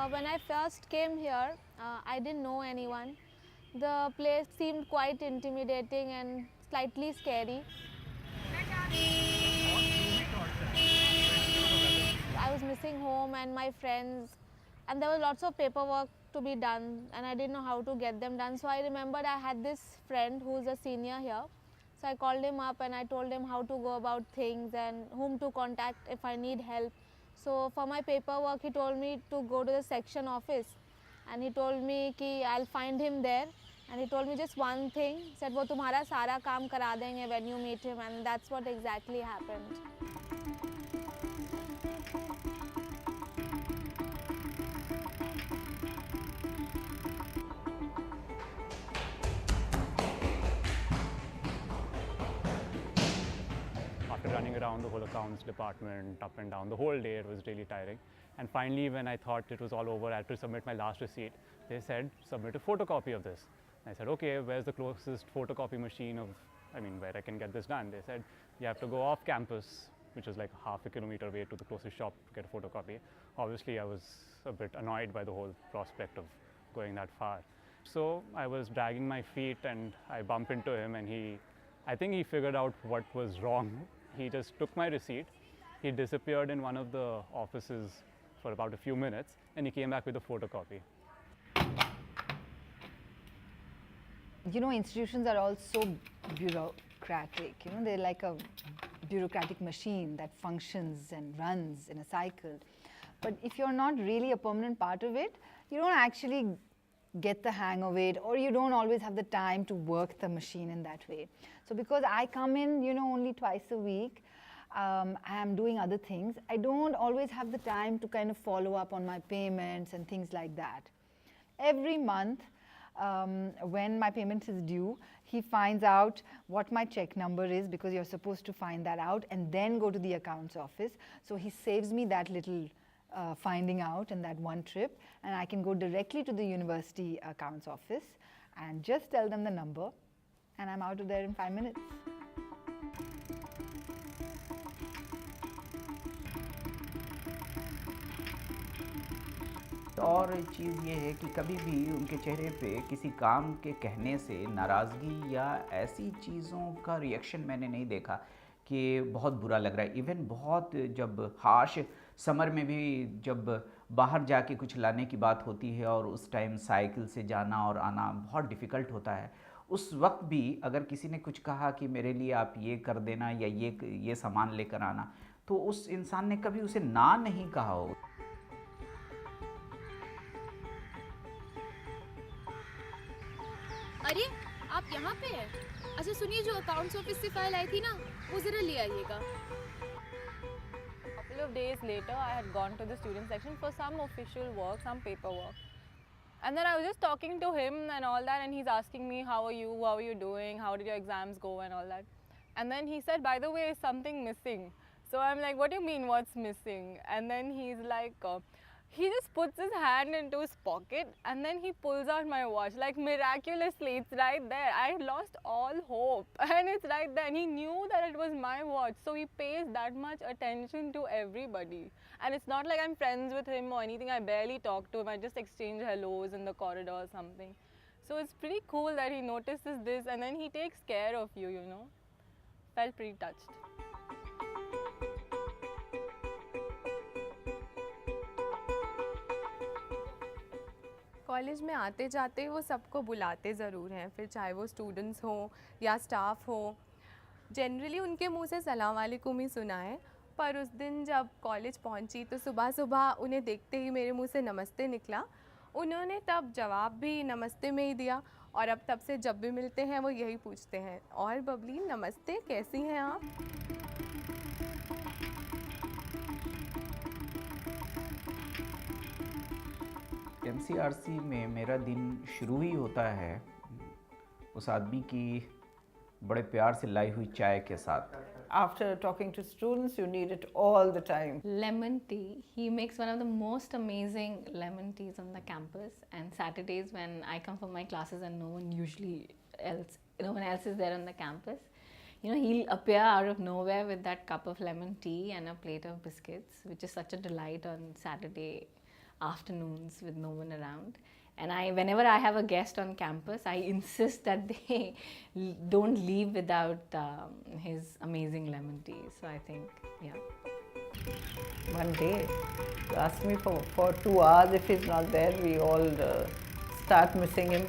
When I first came here, I didn't know anyone. The place seemed quite intimidating and slightly scary. I was missing home and my friends, and there was lots of paperwork to be done, and I didn't know how to get them done. So I remembered I had this friend who's a senior here. So I called him up and I told him how to go about things and whom to contact if I need help. So for my paperwork, he told me to go to the section office, and he told me कि I'll find him there. And he told me just one thing, he said वो तुम्हारा सारा काम करा देंगे when you meet him, and that's what exactly happened. After running around the whole accounts department, up and down the whole day, it was really tiring. And finally, when I thought it was all over, I had to submit my last receipt. They said, submit a photocopy of this. And I said, okay, where's the closest photocopy machine where I can get this done? They said, you have to go off campus, which is like half a kilometer away to the closest shop to get a photocopy. Obviously, I was a bit annoyed by the whole prospect of going that far. So I was dragging my feet and I bumped into him, and I think he figured out what was wrong. He just took my receipt, he disappeared in one of the offices for about a few minutes, and he came back with a photocopy. You know, institutions are all so bureaucratic. You know, they're like a bureaucratic machine that functions and runs in a cycle. But if you're not really a permanent part of it, you don't actually get the hang of it, or you don't always have the time to work the machine in that way. So because I come in, you know, only twice a week, I am doing other things, I don't always have the time to kind of follow up on my payments and things like that. Every month, when my payment is due, he finds out what my check number is, because you're supposed to find that out and then go to the accounts office. So he saves me that little finding out in that one trip, and I can go directly to the university accounts office and just tell them the number, and I'm out of there in 5 minutes. और चीज़ ये है कि कभी भी उनके चेहरे पे किसी काम के कहने से नाराज़गी या ऐसी चीज़ों का रिएक्शन मैंने नहीं देखा कि बहुत बुरा लग रहा है। इवन बहुत जब हार्श समर में भी जब बाहर जाके कुछ लाने की बात होती है और उस टाइम साइकिल से जाना और आना बहुत डिफ़िकल्ट होता है, उस वक्त भी अगर किसी ने कुछ कहा कि मेरे लिए आप ये कर देना या ये सामान लेकर आना, तो उस इंसान ने कभी उसे ना नहीं कहा हो। अरे आप यहाँ पे हैं? अच्छा सुनिए, जो अकाउंट्स ऑफिस से फाइल आई थी ना, वो ज़रा ले आइएगा। Couple of days later, I had gone to the student section for some official work, some paperwork. And then I was just talking to him and all that, and he's asking me, how are you doing, how did your exams go and all that. And then he said, by the way, is something missing? So I'm like, what do you mean, what's missing? And then he's like, he just puts his hand into his pocket and then he pulls out my watch, like miraculously, it's right there. I lost all hope and it's right there, and he knew that it was my watch, so he pays that much attention to everybody. And it's not like I'm friends with him or anything, I barely talk to him, I just exchange hellos in the corridor or something. So it's pretty cool that he notices this and then he takes care of you, you know. Felt pretty touched. College में आते जाते वो सबको बुलाते ज़रूर हैं, फिर चाहे वो स्टूडेंट्स हों या स्टाफ हो। जनरली उनके मुंह से सलाम वालेकुम ही सुना है, पर उस दिन जब कॉलेज पहुंची तो सुबह सुबह उन्हें देखते ही मेरे मुंह से नमस्ते निकला। उन्होंने तब जवाब भी नमस्ते में ही दिया, और अब तब से जब भी मिलते हैं वो यही पूछते हैं, और बबली नमस्ते, कैसी हैं आप? MCRC में मेरा दिन शुरू ही होता है उस आदमी की बड़े प्यार से लाई हुई चाय के साथ। After talking to students, you need it all the time. Lemon tea. He makes one of the most amazing lemon teas on the campus. And Saturdays when I come for my classes and no one else is there on the campus, you know, he'll appear out of nowhere with that cup of lemon tea and a plate of biscuits, which is such a delight on Saturday afternoons with no one around. And whenever I have a guest on campus, I insist that they don't leave without his amazing lemon tea. So I think, yeah. One day, he asked me for 2 hours. If he's not there, we all start missing him.